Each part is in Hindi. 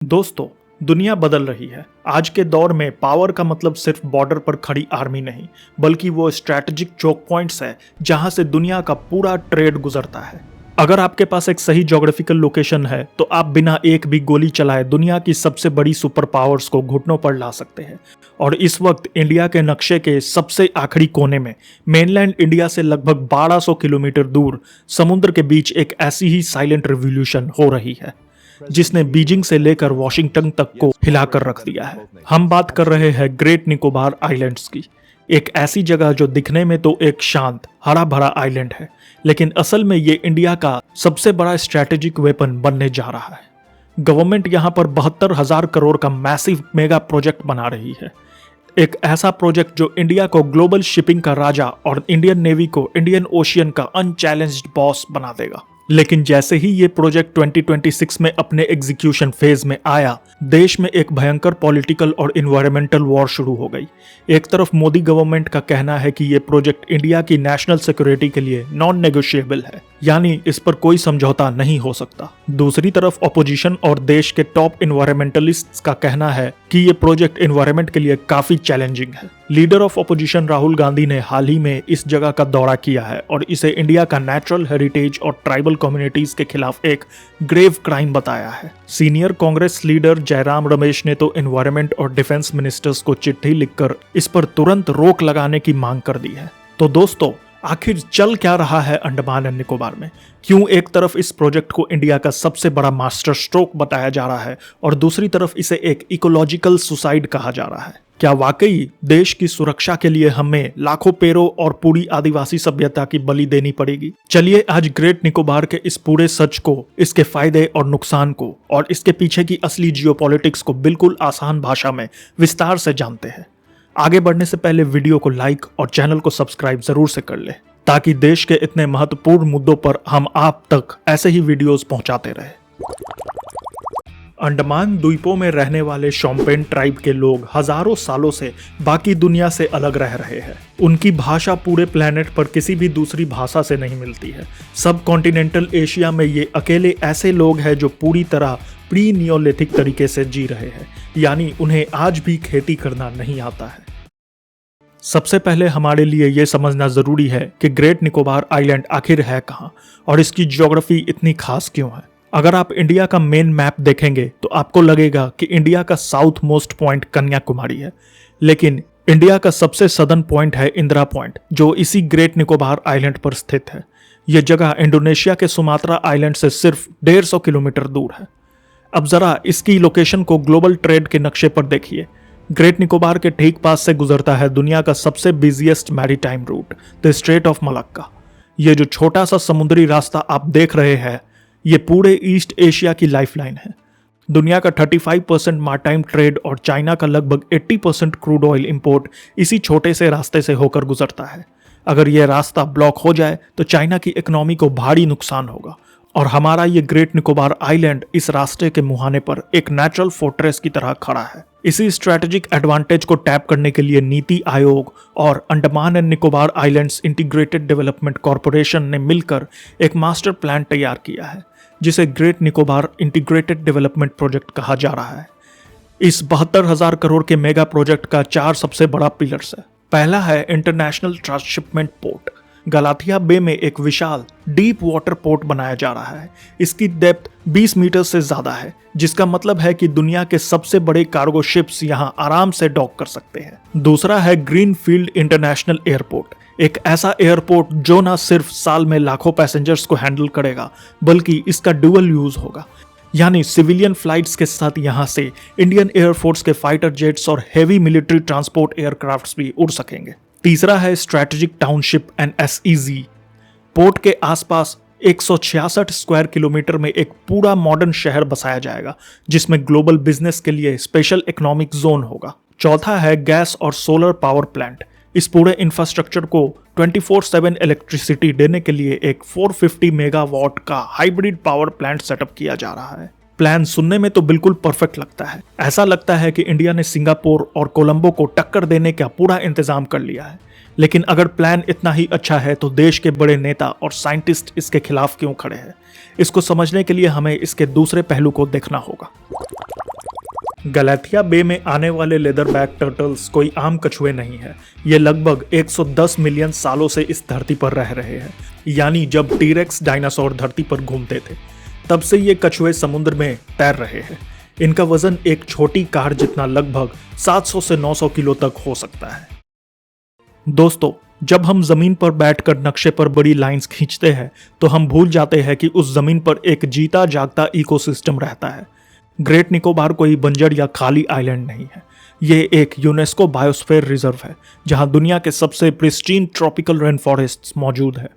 दोस्तों, दुनिया बदल रही है। आज के दौर में पावर का मतलब सिर्फ बॉर्डर पर खड़ी आर्मी नहीं, बल्कि वो स्ट्रैटेजिक चोक पॉइंट्स है जहां से दुनिया का पूरा ट्रेड गुजरता है। अगर आपके पास एक सही ज्योग्राफिकल लोकेशन है तो आप बिना एक भी गोली चलाए दुनिया की सबसे बड़ी सुपर पावर्स को घुटनों पर ला सकते हैं। और इस वक्त इंडिया के नक्शे के सबसे आखिरी कोने में मेनलैंड इंडिया से लगभग 1200 किलोमीटर दूर समुद्र के बीच एक ऐसी ही साइलेंट रिवॉल्यूशन हो रही है जिसने बीजिंग से लेकर वॉशिंगटन तक को हिलाकर रख दिया है। हम बात कर रहे हैं ग्रेट निकोबार आइलैंड्स की, एक ऐसी जगह जो दिखने में तो एक शांत हरा भरा आइलैंड है, लेकिन असल में ये इंडिया का सबसे बड़ा स्ट्रैटेजिक वेपन बनने जा रहा है। गवर्नमेंट यहाँ पर 72,000 करोड़ का मैसिव मेगा प्रोजेक्ट बना रही है। एक ऐसा प्रोजेक्ट जो इंडिया को ग्लोबल शिपिंग का राजा और इंडियन नेवी को इंडियन ओशियन का अनचैलेंज्ड बॉस बना देगा। लेकिन जैसे ही ये प्रोजेक्ट 2026 में अपने एग्जीक्यूशन फेज में आया, देश में एक भयंकर पॉलिटिकल और इन्वायरमेंटल वॉर शुरू हो गई। एक तरफ मोदी गवर्नमेंट का कहना है कि ये प्रोजेक्ट इंडिया की नेशनल सिक्योरिटी के लिए नॉन नेगोशिएबल है, यानी इस पर कोई समझौता नहीं हो सकता। दूसरी तरफ ऑपोजिशन और देश के टॉप इन्वायरमेंटलिस्ट्स का कहना है कि ये प्रोजेक्ट इन्वायरमेंट के लिए काफी चैलेंजिंग है। Leader of opposition Rahul Gandhi ने हाल ही में इस जगह का दौरा किया है और इसे इंडिया का नेचुरल हेरिटेज और ट्राइबल कम्युनिटीज के खिलाफ एक ग्रेव क्राइम बताया है। सीनियर कांग्रेस लीडर जयराम रमेश ने तो एनवायरनमेंट और डिफेंस मिनिस्टर्स को चिट्ठी लिखकर इस पर तुरंत रोक लगाने की मांग कर दी है। तो दोस्तों, आखिर चल क्या रहा है अंडमान एंड निकोबार में? क्यों एक तरफ इस प्रोजेक्ट को इंडिया का सबसे बड़ा मास्टर स्ट्रोक बताया जा रहा है और दूसरी तरफ इसे एक इकोलॉजिकल सुसाइड कहा जा रहा है? क्या वाकई देश की सुरक्षा के लिए हमें लाखों पेड़ों और पूरी आदिवासी सभ्यता की बलि देनी पड़ेगी? चलिए आज ग्रेट निकोबार के इस पूरे सच को, इसके फायदे और नुकसान को और इसके पीछे की असली जियोपॉलिटिक्स को बिल्कुल आसान भाषा में विस्तार से जानते हैं। आगे बढ़ने से पहले वीडियो को लाइक और चैनल को सब्सक्राइब जरूर से कर ले, ताकि देश के इतने महत्वपूर्ण मुद्दों पर हम आप तक ऐसे ही वीडियोस पहुंचाते रहे। अंडमान द्वीपों में रहने वाले शोम्पेन ट्राइब के लोग हजारों सालों से बाकी दुनिया से अलग रह रहे हैं। उनकी भाषा पूरे प्लेनेट पर किसी भी दूसरी भाषा से नहीं मिलती है। सब कॉन्टिनेंटल एशिया में ये अकेले ऐसे लोग हैं जो पूरी तरह प्री नियोलिथिक तरीके से जी रहे हैं, यानी उन्हें आज भी खेती करना नहीं आता है। सबसे पहले हमारे लिए यह समझना जरूरी है कि ग्रेट निकोबार आइलैंड आखिर है कहाँ और इसकी ज्योग्राफी इतनी खास क्यों है। अगर आप इंडिया का मेन मैप देखेंगे तो आपको लगेगा कि इंडिया का साउथ मोस्ट पॉइंट कन्याकुमारी है, लेकिन इंडिया का सबसे सदर्न पॉइंट है इंदिरा पॉइंट, जो इसी ग्रेट निकोबार आइलैंड पर स्थित है। यह जगह इंडोनेशिया के सुमात्रा आइलैंड से सिर्फ 150 किलोमीटर दूर है। अब जरा इसकी लोकेशन को ग्लोबल ट्रेड के नक्शे पर देखिए। ग्रेट निकोबार के ठीक पास से गुजरता है दुनिया का सबसे busiest maritime route, the strait of Malacca. ये जो छोटा सा समुद्री रास्ता आप देख रहे हैं, ये पूरे ईस्ट एशिया की लाइफलाइन है। दुनिया का 35% मार्टाइम ट्रेड और चाइना का लगभग 80% क्रूड ऑयल इंपोर्ट इसी छोटे से रास्ते से होकर गुजरता है। अगर यह रास्ता ब्लॉक हो जाए तो चाइना की इकोनॉमी को भारी नुकसान होगा और हमारा ये ग्रेट निकोबार आइलैंड इस रास्ते के मुहाने पर एक नेचुरल फोर्ट्रेस की तरह खड़ा है। इसी स्ट्रैटेजिक एडवांटेज को टैप करने के लिए नीति आयोग और Andaman and Nicobar islands integrated development corporation ने मिलकर एक मास्टर प्लान तैयार किया है, जिसे great Nicobar integrated development project कहा जा रहा है। इस 72,000 करोड़ के मेगा प्रोजेक्ट का 4 सबसे बड़ा पिलर्स है। पहला है इंटरनेशनल ट्रांसशिपमेंट पोर्ट। गलाथिया बे में एक विशाल डीप वाटर पोर्ट बनाया जा रहा है। इसकी डेप्थ 20 मीटर से ज्यादा है, जिसका मतलब है कि दुनिया के सबसे बड़े कार्गो शिप्स यहां आराम से डॉक कर सकते हैं। दूसरा है ग्रीनफील्ड इंटरनेशनल एयरपोर्ट, एक ऐसा एयरपोर्ट जो न सिर्फ साल में लाखों पैसेंजर्स को हैंडल करेगा, बल्कि इसका डुअल यूज होगा, यानी सिविलियन फ्लाइट्स के साथ यहां से इंडियन एयरफोर्स के फाइटर जेट्स और हेवी मिलिट्री ट्रांसपोर्ट एयरक्राफ्ट्स भी उड़ सकेंगे। तीसरा है strategic township and SEZ। Port के आसपास 166 स्क्वायर किलोमीटर में एक पूरा मॉडर्न शहर बसाया जाएगा, जिसमें ग्लोबल बिजनेस के लिए स्पेशल इकोनॉमिक जोन होगा। चौथा है गैस और सोलर पावर प्लांट। इस पूरे इंफ्रास्ट्रक्चर को 24/7 इलेक्ट्रिसिटी देने के लिए एक 450 मेगावाट का हाइब्रिड पावर प्लांट सेटअप किया जा रहा है। प्लान सुनने में तो बिल्कुल परफेक्ट लगता है। ऐसा लगता है कि इंडिया ने सिंगापुर और कोलंबो को टक्कर देने का पूरा इंतजाम कर लिया है। लेकिन अगर प्लान इतना ही अच्छा है तो देश के बड़े नेता और साइंटिस्ट इसके खिलाफ क्यों खड़े हैं? इसको समझने के लिए हमें इसके दूसरे पहलू को देखना होगा। गलाथिया बे में आने वाले लेदरबैक टर्टल्स कोई आम कछुए नहीं है। ये लगभग 110 मिलियन सालों से इस धरती पर रह रहे हैं। यानी जब टीरेक्स डायनासोर धरती पर घूमते थे तब से ये कछुए समुद्र में तैर रहे हैं। इनका वजन एक छोटी कार जितना लगभग 700 से 900 किलो तक हो सकता है। दोस्तों, जब हम जमीन पर बैठकर नक्शे पर बड़ी लाइंस खींचते हैं तो हम भूल जाते हैं कि उस जमीन पर एक जीता जागता इकोसिस्टम रहता है। ग्रेट निकोबार कोई बंजर या खाली आइलैंड नहीं है। ये एक यूनेस्को बायोस्फीयर रिजर्व है जहां दुनिया के सबसे प्रिस्टीन ट्रॉपिकल रेन फॉरेस्ट्स मौजूद है।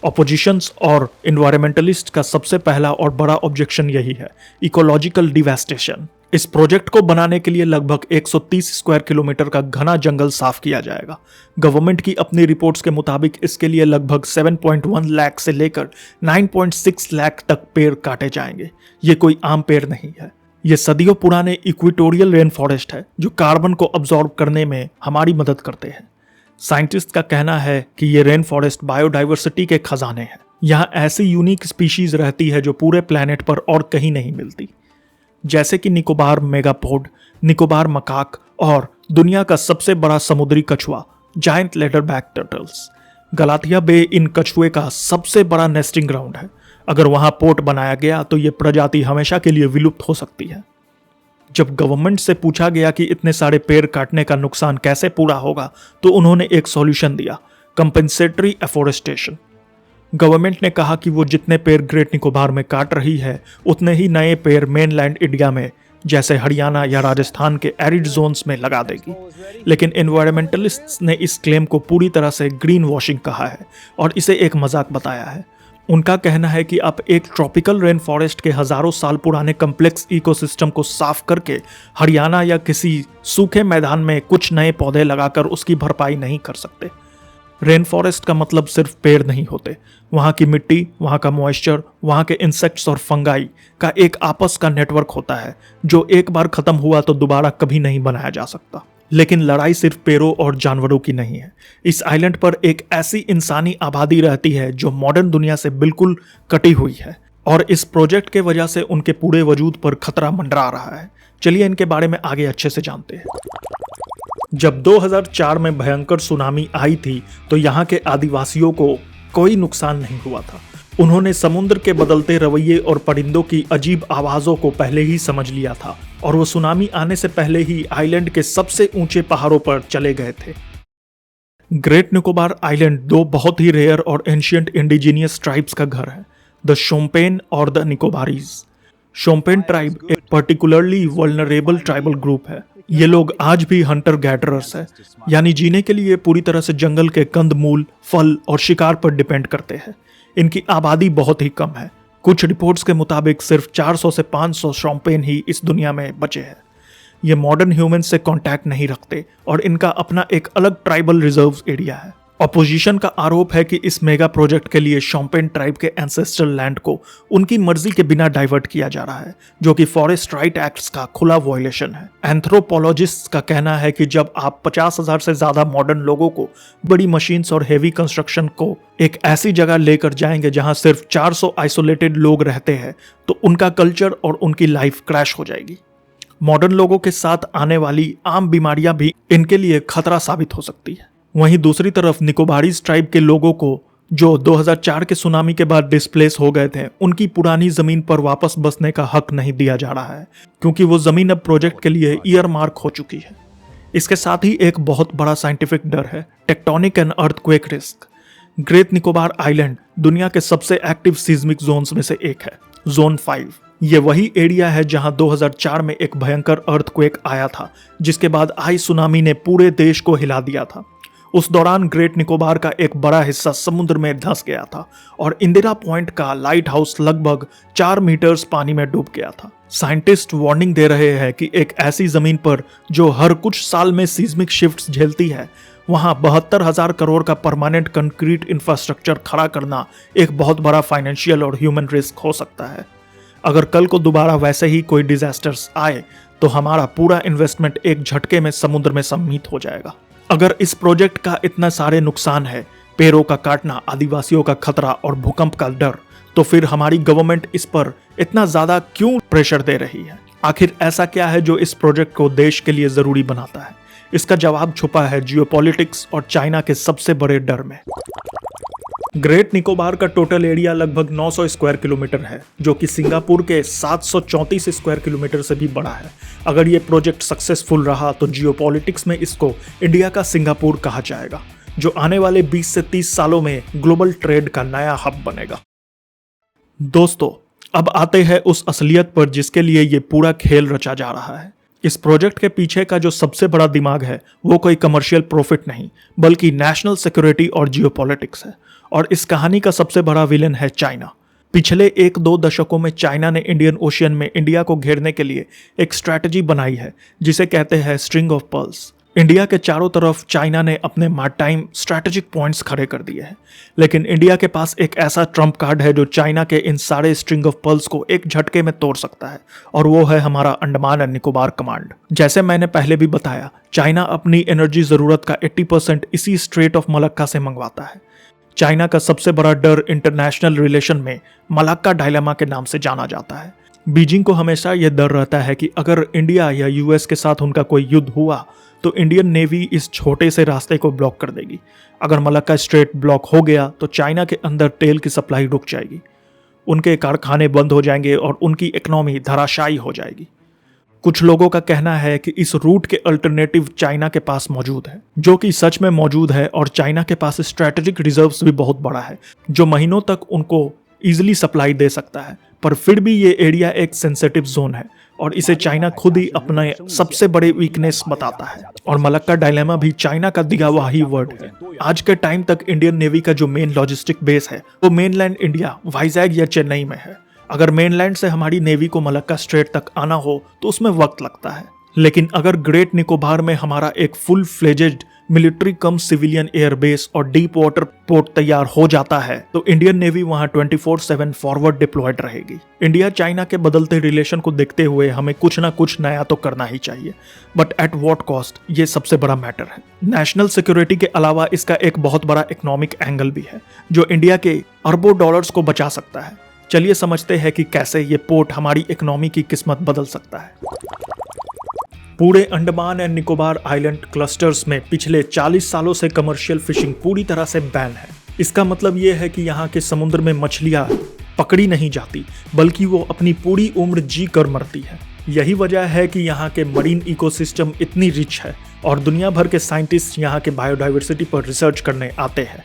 ऑपोजिशंस और इन्वायरमेंटलिस्ट का सबसे पहला और बड़ा ऑब्जेक्शन यही है, इकोलॉजिकल डिवेस्टेशन। इस प्रोजेक्ट को बनाने के लिए लगभग 130 स्क्वायर किलोमीटर का घना जंगल साफ किया जाएगा। गवर्नमेंट की अपनी रिपोर्ट्स के मुताबिक इसके लिए लगभग 7.1 लाख से लेकर 9.6 लाख तक पेड़ काटे जाएंगे। ये कोई आम पेड़ नहीं है। ये सदियों पुराने इक्वेटोरियल रेन फॉरेस्ट है जो कार्बन को अब्सॉर्ब करने में हमारी मदद करते हैं। साइंटिस्ट का कहना है कि ये रेन फॉरेस्ट बायोडाइवर्सिटी के खजाने हैं। यहाँ ऐसी यूनिक स्पीशीज रहती है जो पूरे प्लेनेट पर और कहीं नहीं मिलती, जैसे कि निकोबार मेगापोड, निकोबार मकाक और दुनिया का सबसे बड़ा समुद्री कछुआ जायंट लेदरबैक टर्टल्स। गलाथिया बे इन कछुए का सबसे बड़ा नेस्टिंग ग्राउंड है। अगर वहां पोर्ट बनाया गया तो ये प्रजाति हमेशा के लिए विलुप्त हो सकती है। जब गवर्नमेंट से पूछा गया कि इतने सारे पेड़ काटने का नुकसान कैसे पूरा होगा तो उन्होंने एक सॉल्यूशन दिया, कंपेंसेटरी एफोरेस्टेशन। गवर्नमेंट ने कहा कि वो जितने पेड़ ग्रेट निकोबार में काट रही है उतने ही नए पेड़ मेनलैंड इंडिया में जैसे हरियाणा या राजस्थान के एरिड जोन्स में लगा देगी। लेकिन एनवायरमेंटलिस्ट्स ने इस क्लेम को पूरी तरह से ग्रीन वॉशिंग कहा है और इसे एक मजाक बताया है। उनका कहना है कि आप एक ट्रॉपिकल रेन फॉरेस्ट के हजारों साल पुराने कम्प्लेक्स इकोसिस्टम को साफ करके हरियाणा या किसी सूखे मैदान में कुछ नए पौधे लगाकर उसकी भरपाई नहीं कर सकते। रेन फॉरेस्ट का मतलब सिर्फ पेड़ नहीं होते। वहाँ की मिट्टी, वहाँ का मॉइस्चर, वहाँ के इंसेक्ट्स और फंगाई का एक आपस का नेटवर्क होता है जो एक बार खत्म हुआ तो दोबारा कभी नहीं बनाया जा सकता। लेकिन लड़ाई सिर्फ पेड़ों और जानवरों की नहीं है। इस आइलैंड पर एक ऐसी इंसानी आबादी रहती है जो मॉडर्न दुनिया से बिल्कुल कटी हुई है और इस प्रोजेक्ट के वजह से उनके पूरे वजूद पर खतरा मंडरा रहा है। चलिए इनके बारे में आगे अच्छे से जानते हैं। जब 2004 में भयंकर सुनामी आई थी तो यहाँ के आदिवासियों को कोई नुकसान नहीं हुआ था। उन्होंने समुद्र के बदलते रवैये और परिंदों की अजीब आवाजों को पहले ही समझ लिया था और वो सुनामी आने से पहले ही आइलैंड के सबसे ऊंचे पहाड़ों पर चले गए थे। ग्रेट निकोबार आइलैंड दो बहुत ही रेयर और एंशिएंट इंडिजीनियस ट्राइब्स का घर है, द शोम्पेन और द निकोबारीज। शोम्पेन ट्राइब एक पर्टिकुलरली वल्नरेबल ट्राइबल ग्रुप है। ये लोग आज भी हंटर गैदरर्स है, यानी जीने के लिए पूरी तरह से जंगल के कंदमूल, फल और शिकार पर डिपेंड करते हैं। इनकी आबादी बहुत ही कम है। कुछ रिपोर्ट्स के मुताबिक सिर्फ 400 से 500 शोम्पेन ही इस दुनिया में बचे हैं। ये मॉडर्न ह्यूमन से कांटेक्ट नहीं रखते और इनका अपना एक अलग ट्राइबल रिजर्व एरिया है। ऑपोजिशन का आरोप है कि इस मेगा प्रोजेक्ट के लिए शोम्पेन ट्राइब के एंसेस्ट्रल लैंड को उनकी मर्जी के बिना डाइवर्ट किया जा रहा है, जो कि फॉरेस्ट राइट एक्ट्स का खुला वायलेशन है। एंथ्रोपोलॉजिस्ट्स का कहना है कि जब आप 50,000 से ज्यादा मॉडर्न लोगों को, बड़ी मशीन्स और हेवी कंस्ट्रक्शन को एक ऐसी जगह लेकर जाएंगे जहां सिर्फ 400 आइसोलेटेड लोग रहते हैं तो उनका कल्चर और उनकी लाइफ क्रैश हो जाएगी। मॉडर्न लोगों के साथ आने वाली आम बीमारियां भी इनके लिए खतरा साबित हो सकती है। वहीं दूसरी तरफ निकोबारीज ट्राइब के लोगों को, जो 2004 के सुनामी के बाद डिस्प्लेस हो गए थे, उनकी पुरानी जमीन पर वापस बसने का हक नहीं दिया जा रहा है क्योंकि वो जमीन अब प्रोजेक्ट के लिए ईयर मार्क हो चुकी है। इसके साथ ही एक बहुत बड़ा साइंटिफिक डर है, tectonic and earthquake risk. Great Nicobar island दुनिया के सबसे एक्टिव सीज्मिक जोन्स में से एक है, जोन 5। ये वही एरिया है जहां 2004 में एक भयंकर अर्थक्वेक आया था, जिसके बाद आई सुनामी ने पूरे देश को हिला दिया था। उस दौरान ग्रेट निकोबार का एक बड़ा हिस्सा समुद्र में धंस गया था और इंदिरा पॉइंट का लाइट हाउस लगभग 4 मीटर्स पानी में डूब गया था। साइंटिस्ट वार्निंग दे रहे हैं कि एक ऐसी जमीन पर जो हर कुछ साल में सीज्मिक शिफ्ट्स झेलती है, वहां 72,000 करोड़ का परमानेंट कंक्रीट इंफ्रास्ट्रक्चर खड़ा करना एक बहुत बड़ा फाइनेंशियल और ह्यूमन रिस्क हो सकता है। अगर कल को दोबारा वैसे ही कोई डिजास्टर्स आए तो हमारा पूरा इन्वेस्टमेंट एक झटके में समुद्र में सम्मिलित हो जाएगा। अगर इस प्रोजेक्ट का इतना सारे नुकसान है, पेड़ों का काटना, आदिवासियों का खतरा और भूकंप का डर, तो फिर हमारी गवर्नमेंट इस पर इतना ज्यादा क्यों प्रेशर दे रही है? आखिर ऐसा क्या है जो इस प्रोजेक्ट को देश के लिए जरूरी बनाता है? इसका जवाब छुपा है जियोपॉलिटिक्स और चाइना के सबसे बड़े डर में। ग्रेट निकोबार का टोटल एरिया लगभग 900 स्क्वायर किलोमीटर है, जो कि सिंगापुर के 734 स्क्वायर किलोमीटर से भी बड़ा है। अगर ये प्रोजेक्ट सक्सेसफुल रहा तो जियोपॉलिटिक्स में इसको इंडिया का सिंगापुर कहा जाएगा, जो आने वाले 20 से 30 सालों में ग्लोबल ट्रेड का नया हब बनेगा। दोस्तों, अब आते हैं उस असलियत पर जिसके लिए ये पूरा खेल रचा जा रहा है। इस प्रोजेक्ट के पीछे का जो सबसे बड़ा दिमाग है वो कोई कमर्शियल प्रॉफिट नहीं, बल्कि नेशनल सिक्योरिटी और जियोपॉलिटिक्स है। और इस कहानी का सबसे बड़ा विलेन है चाइना। पिछले 1-2 दशकों में चाइना ने इंडियन ओशियन में इंडिया को घेरने के लिए एक स्ट्रैटेजी बनाई है जिसे कहते हैं स्ट्रिंग ऑफ पर्ल्स। इंडिया के चारों तरफ चाइना ने अपने मैरीटाइम स्ट्रैटेजिक पॉइंट्स खड़े कर दिए हैं, लेकिन इंडिया के पास एक ऐसा ट्रम्प कार्ड है जो चाइना के इन सारे स्ट्रिंग ऑफ पर्ल्स को एक झटके में तोड़ सकता है, और वो है हमारा अंडमान एंड निकोबार कमांड। जैसे मैंने पहले भी बताया, चाइना अपनी एनर्जी जरूरत का 80% इसी स्ट्रेट ऑफ मलक्का से मंगवाता है। चाइना का सबसे बड़ा डर इंटरनेशनल रिलेशन में मलाक्का डायलेमा के नाम से जाना जाता है। बीजिंग को हमेशा यह डर रहता है कि अगर इंडिया या यूएस के साथ उनका कोई युद्ध हुआ तो इंडियन नेवी इस छोटे से रास्ते को ब्लॉक कर देगी। अगर मलक्का स्ट्रेट ब्लॉक हो गया तो चाइना के अंदर तेल की सप्लाई रुक जाएगी, उनके कारखाने बंद हो जाएंगे और उनकी इकोनॉमी धराशायी हो जाएगी। कुछ लोगों का कहना है कि इस रूट के अल्टरनेटिव चाइना के पास मौजूद है, जो कि सच में मौजूद है, और चाइना के पास स्ट्रैटेजिक रिजर्व्स भी बहुत बड़ा है जो महीनों तक उनको इजीली सप्लाई दे सकता है। पर फिर भी ये एरिया एक सेंसिटिव जोन है और इसे चाइना खुद ही अपने सबसे बड़े वीकनेस बताता है। और मलक्का डायलेमा भी चाइना का दिया हुआ ही वर्ड है। आज के टाइम तक इंडियन नेवी का जो मेन लॉजिस्टिक बेस है वो मेनलैंड इंडिया, वाइजैग या चेन्नई में है। अगर मेनलैंड से हमारी नेवी को मलक्का स्ट्रेट तक आना हो तो उसमें वक्त लगता है, लेकिन अगर ग्रेट निकोबार में हमारा एक फुल फ्लेजेड मिलिट्री कम सिविलियन एयरबेस और डीप वाटर पोर्ट तैयार हो जाता है तो इंडियन नेवी वहां 24/7 फॉरवर्ड डिप्लॉयड रहेगी। इंडिया चाइना के बदलते रिलेशन को देखते हुए हमें कुछ ना कुछ नया तो करना ही चाहिए, बट एट व्हाट कॉस्ट, ये सबसे बड़ा मैटर है। नेशनल सिक्योरिटी के अलावा इसका एक बहुत बड़ा इकोनॉमिक एंगल भी है जो इंडिया के अरबों डॉलर्स को बचा सकता है। चलिए समझते हैं कि कैसे ये पोर्ट हमारी इकोनॉमी की किस्मत बदल सकता है। पूरे Andaman and Nicobar island clusters में पिछले 40 सालों से कमर्शियल फिशिंग पूरी तरह से बैन है। इसका मतलब ये है कि यहाँ के समुद्र में मछलियाँ पकड़ी नहीं जाती, बल्कि वो अपनी पूरी उम्र जी कर मरती है। यही वजह है कि यहाँ के मरीन इकोसिस्टम इतनी रिच है और दुनिया भर के साइंटिस्ट यहाँ के बायोडाइवर्सिटी पर रिसर्च करने आते हैं।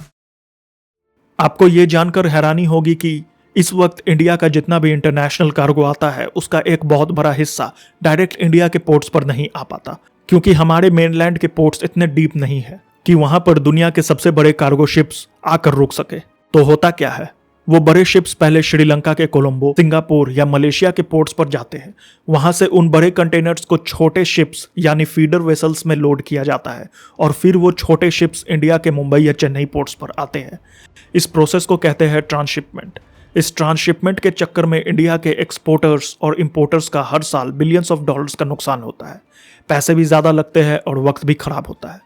आपको ये जानकर हैरानी होगी कि इस वक्त इंडिया का जितना भी इंटरनेशनल कार्गो आता है उसका एक बहुत बड़ा हिस्सा डायरेक्ट इंडिया के पोर्ट्स पर नहीं आ पाता, क्योंकि हमारे मेनलैंड के पोर्ट्स इतने डीप नहीं है कि वहां पर दुनिया के सबसे बड़े कार्गो शिप्स आकर रुक सके। तो होता क्या है, वो बड़े शिप्स पहले श्रीलंका के कोलंबो, सिंगापुर या मलेशिया के पोर्ट्स पर जाते हैं। वहां से उन बड़े कंटेनर्स को छोटे शिप्स यानी फीडर वेसल्स में लोड किया जाता है और फिर वो छोटे शिप्स इंडिया के मुंबई या चेन्नई पोर्ट्स पर आते हैं। इस प्रोसेस को कहते हैं ट्रांसशिपमेंट। इस ट्रांसशिपमेंट के चक्कर में इंडिया के एक्सपोर्टर्स और इंपोर्टर्स का हर साल बिलियंस ऑफ डॉलर्स का नुकसान होता है। पैसे भी ज़्यादा लगते हैं और वक्त भी खराब होता है।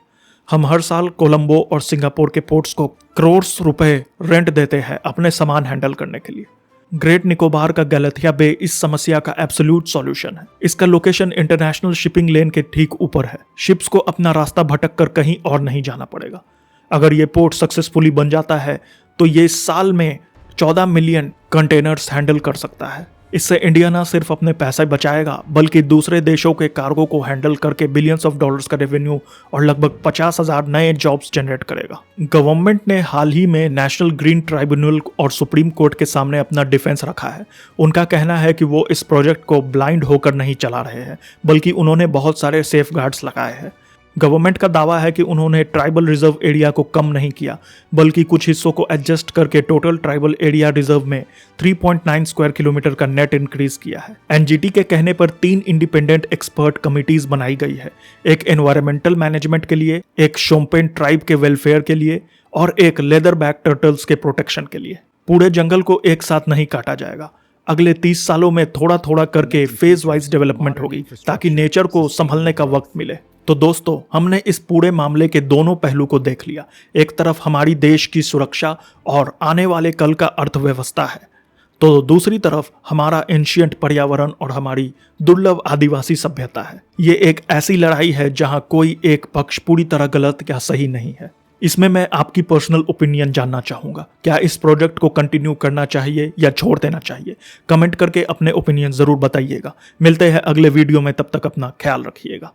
हम हर साल कोलंबो और सिंगापुर के पोर्ट्स को करोड़ रुपए रेंट देते हैं अपने सामान हैंडल करने के लिए। ग्रेट निकोबार का गलथिया बे इस समस्या का एब्सोल्यूट सॉल्यूशन है। इसका लोकेशन इंटरनेशनल शिपिंग लेन के ठीक ऊपर है। शिप्स को अपना रास्ता भटक कर कहीं और नहीं जाना पड़ेगा। अगर ये पोर्ट सक्सेसफुली बन जाता है तो ये साल में 14 मिलियन कंटेनर्स हैंडल कर सकता है। इससे इंडिया ना सिर्फ अपने पैसे बचाएगा बल्कि दूसरे देशों के कार्गो को हैंडल करके बिलियंस ऑफ डॉलर्स का रेवेन्यू और लगभग 50,000 नए जॉब्स जनरेट करेगा। गवर्नमेंट ने हाल ही में नेशनल ग्रीन ट्राइब्यूनल और सुप्रीम कोर्ट के सामने अपना डिफेंस रखा है। उनका कहना है कि वो इस प्रोजेक्ट को ब्लाइंड होकर नहीं चला रहे हैं, बल्कि उन्होंने बहुत सारे सेफ गार्ड्स लगाए हैं। गवर्नमेंट का दावा है कि उन्होंने ट्राइबल रिजर्व एरिया को कम नहीं किया, बल्कि कुछ हिस्सों को एडजस्ट करके टोटल ट्राइबल एरिया रिजर्व में 3.9 स्क्वायर किलोमीटर का नेट इंक्रीज किया है। एनजीटी के कहने पर 3 इंडिपेंडेंट एक्सपर्ट कमिटीज बनाई गई है, एक एनवायरमेंटल मैनेजमेंट के लिए, एक शोम्पेन ट्राइब के वेलफेयर के लिए और एक लेदर बैक टर्टल्स के प्रोटेक्शन के लिए। पूरे जंगल को एक साथ नहीं काटा जाएगा। अगले 30 सालों में थोड़ा थोड़ा करके फेज वाइज डेवलपमेंट होगी ताकि नेचर को संभलने का वक्त मिले। तो दोस्तों, हमने इस पूरे मामले के दोनों पहलू को देख लिया। एक तरफ हमारी देश की सुरक्षा और आने वाले कल का अर्थव्यवस्था है, तो दूसरी तरफ हमारा एंशियंट पर्यावरण और हमारी दुर्लभ आदिवासी सभ्यता है। ये एक ऐसी लड़ाई है जहां कोई एक पक्ष पूरी तरह गलत या सही नहीं है। इसमें मैं आपकी पर्सनल ओपिनियन जानना चाहूंगा। क्या इस प्रोजेक्ट को कंटिन्यू करना चाहिए या छोड़ देना चाहिए? कमेंट करके अपने ओपिनियन जरूर बताइएगा। मिलते हैं अगले वीडियो में, तब तक अपना ख्याल रखिएगा।